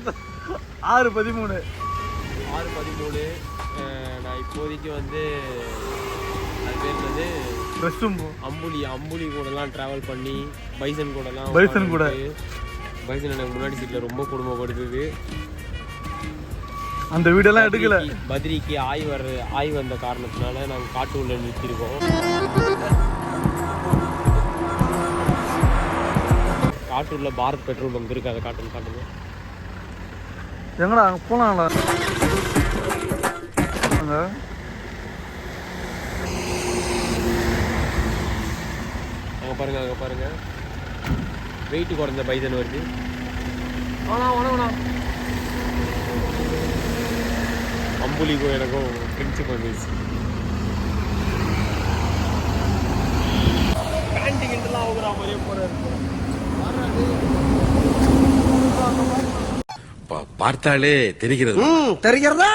6:13 நான் இப்போதைக்கு வந்து அது பேர் வந்து அம்புலி கூடலாம் ட்ராவல் பண்ணி பைசன் கூட பைசன் எனக்கு முன்னாடி சீட்டில் ரொம்ப குடும்பப்படுத்துது. அந்த வீடெல்லாம் எடுக்கல. பத்ரிக்கு ஆய் வந்த காரணத்தினால நாங்கள் காட்டு உள்ள நிறுத்திருக்கோம். காட்டூர்ல பாரத் பெட்ரோல் பங்க் இருக்கு, அதை காட்டுங்க. எங்கடா போலாம்ல? அங்க பாருங்க வெயிட் குறைஞ்ச பைசன் வருது. அம்புலிக்கும் எனக்கும் ஃப்ரெண்ட்ஷிப் வந்துச்சு. பேண்டிங்கெல்லாம் ஆகுற மாதிரியே போறாரு. பார்த்தாலே தெரிகிறதா?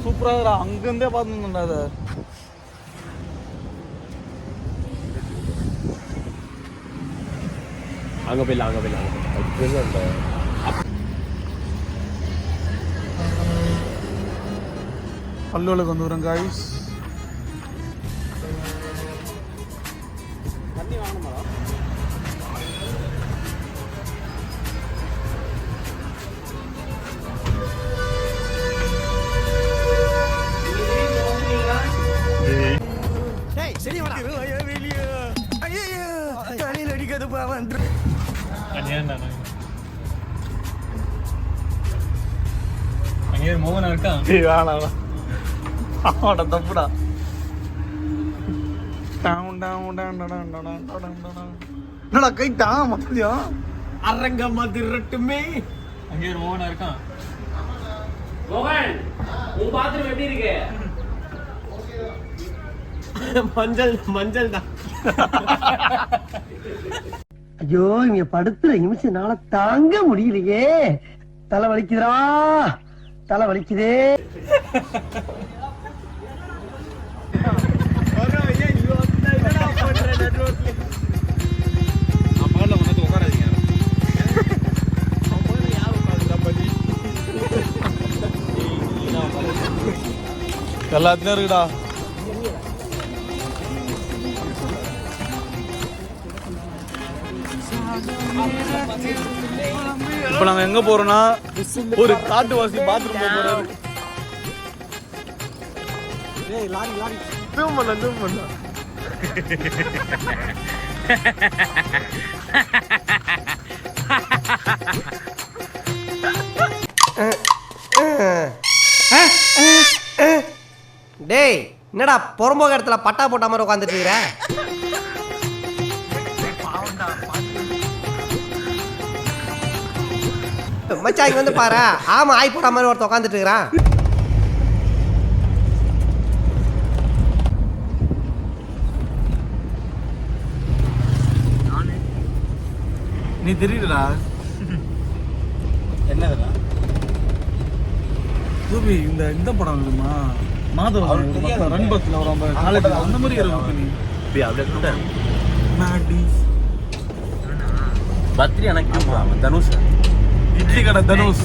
சூப்பரா அங்கிருந்தே பார்த்துருந்தா அதை. அங்க போயிடலாம். பல்லுவலுக்கு வந்து வரும் காய்ஸ். தண்ணி வாங்கணுமா? மோகனா இருக்கான். அவனோட தப்புடா. என்னடா கைட்டான் மொத்தம் அரங்க மதிரட்டுமே. அங்கே ஒரு மோகனா இருக்கான். மோகன், உன் பாத்ரூம் எப்படி இருக்கு? மஞ்சள் தான். ஐயோ, இங்க படுத்துற நிமிஷம்னால தாங்க முடியலையே. தலை வலிக்குதுடா, தலை வலிக்குதே. எல்லாத்துலயும் இருக்குடா. இப்ப நாங்க எங்க போறோம்னா ஒரு காட்டுவாசி பாத்ரூம் போறாரு. ஜூம் பண்ண டேய், என்னடா பொறம்போக இடத்துல பட்டா போட்ட மாதிரி உட்காந்துட்டு இருக்கிற? மச்சா, இங்க வந்து பாரு. ஆமா, ஆய் போட்ட மாதிரி ஒருத்தர் உட்காந்துட்டு இருக்கிறான். நீ தெரியுதுடா. என்னதுடா தூபி? இந்த படம் இருக்குமா? மாதவ ரன் பஸ்ல வரும் அந்த மாதிரி இருக்கும். பத்ரி எனக்கு தனுஷ் இட்லி கடை தனுஷ்.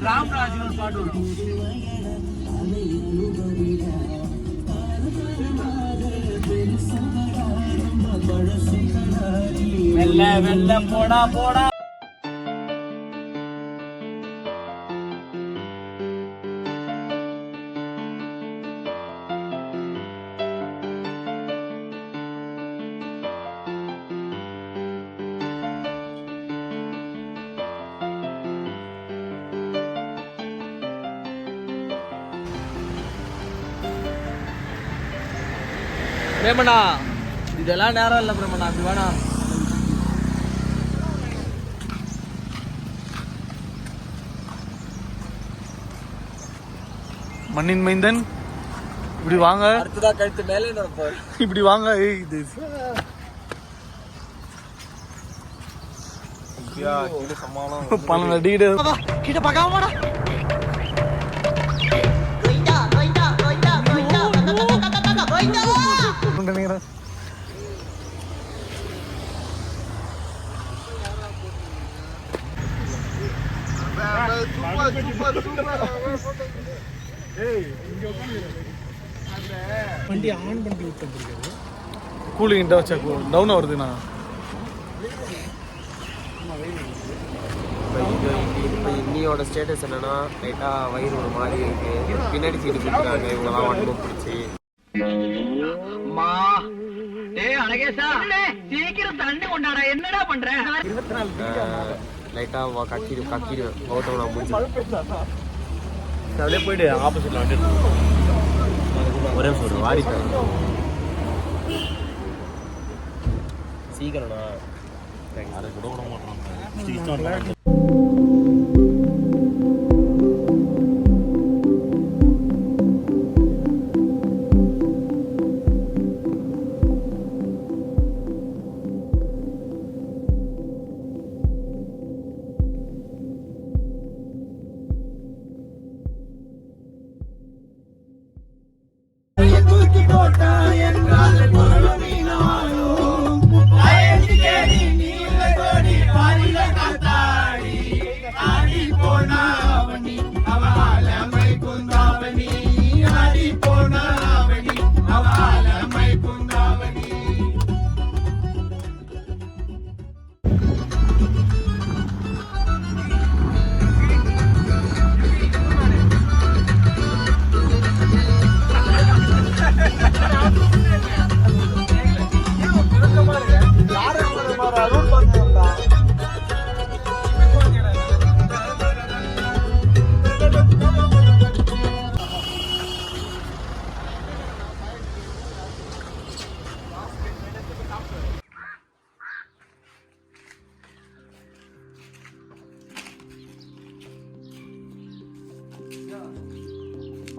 ராம்ராஜ் பாட்டு வெள்ள போடா. பிரேமண்ணா, இதெல்லாம் நேரம் இல்லை பிரேமண்ணா, அப்படி வேணாம். மண்ணின் மைந்தன் இப்படி வாங்க. அடுத்ததான் கழுத்து மேலே நடப்பாரு. இப்படி வாங்க. இது பணம் அடிக்கிட்டு கிட்ட பார்க்காமடா. வண்டி ஆன் பண்ணி விட்டு கூலிங் டவுன் வருதுண்ணா. இப்போ இன்னியோட ஸ்டேட்டஸ் என்னன்னா லைட்டாக வயிறு ஒரு மாதிரி இருக்கு. பின்னாடி சீட்டு கொடுத்துருக்காங்க இவங்கெல்லாம் வண்டி பிடிச்சி. லைட்டாக கக்கிடுவேன் கௌதம் நான் முடிச்சு அப்படியே போயிட்டு ஆப்போசிட்ல வண்டி ஒரே சொல்கிறேன் வாடிப்பேன் சீக்கிரம்ண்ணா. அதை கூட விட மாட்டோம்.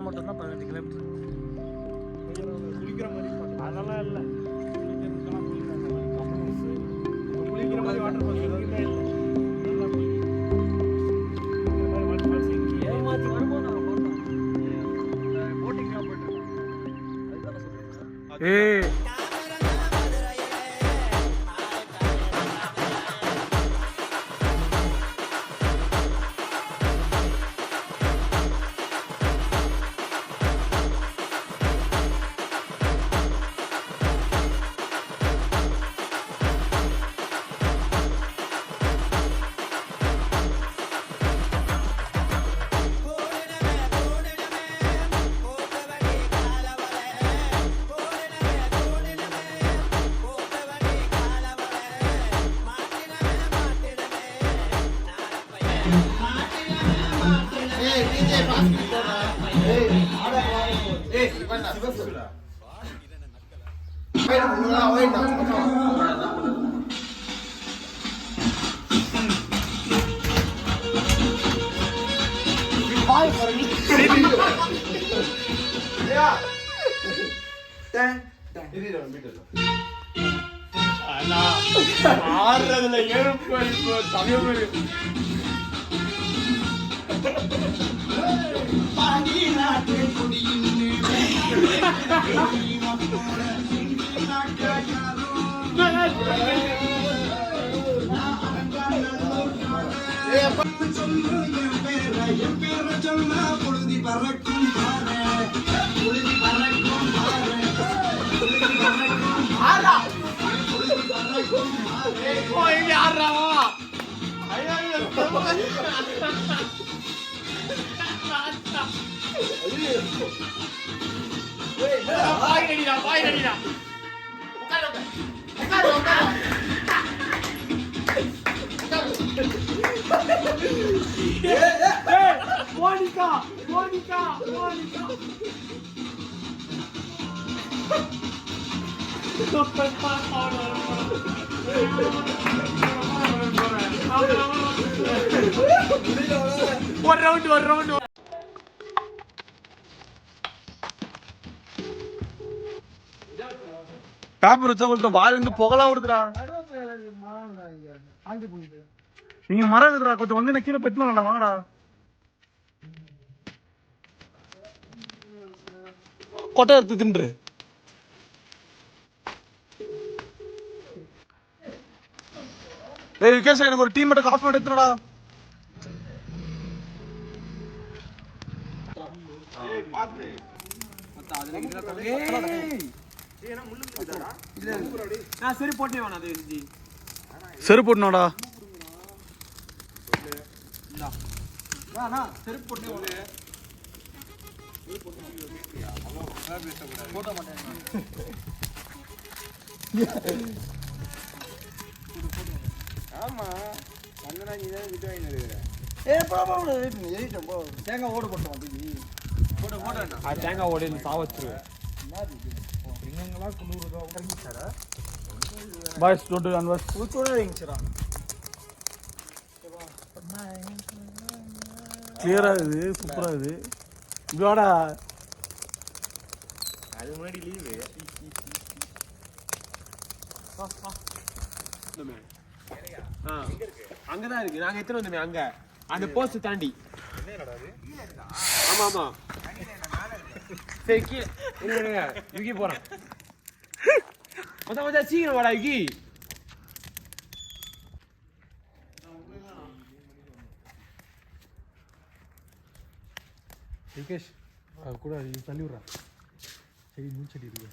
மட்டும்தான் 18 கிலோமீட்டர். குளிக்கிற மாதிரி அதெல்லாம் இல்லை. குளிக்கிற மாதிரி வாட்டர் ஃபால்ஸ் எதுவுமே இல்லை. ஏமாத்தி வரும்போது நாங்கள் பார்த்தோம். போட்டிங்லாம் போயிட்டு அதுதானே சொல்லுங்கள். ஆறுறதுல எழுப்பு தமிழ் ஒரு ரவுண்ட் பேப்பர் வச்சா கொஞ்சம் வாயிலிருந்து புகலாம் வருதுடா. நீங்க மரம் இருக்குடா, கொஞ்சம் வந்து கீழே பெட்லாம் வாங்கடா. கொட்டை எடுத்து தின்று. விகேஷ் எனக்கு ஒரு டீம் மட்டும் காஃபி எடுத்துடா. நான் சரி போட்டே வேணாம் அது ஜி செருப்பு போடணும்டா. செருப்பு போட்டு போட்ட மாட்டேன். ஆமா வந்தனா நீ தான் விட்டு வாங்கி இருக்கிற. தேங்காய் ஓடு போட்டோம் அப்படி போட்டு போட்டேன். அது தேங்காய் ஓடையில் சாவச்சிருவேன். பாய்ஸ் டோன்ட் அன்வர்ஸ் கிளியரா இது சூப்பரா இது. இங்கடா அது முன்னாடி லீவு. அங்கதான் இருக்கு. நாங்க எத்தனை வந்தோமே அங்க அந்த போஸ்ட் தாண்டி. ஆமா ஆமா சரி கீழே யுகி போறான். மொத்தம் சீக்கிரம் வாடா யுகி. விகேஷ் கூட தள்ளி விடுறா. சரி மூச்சடி இருக்கு.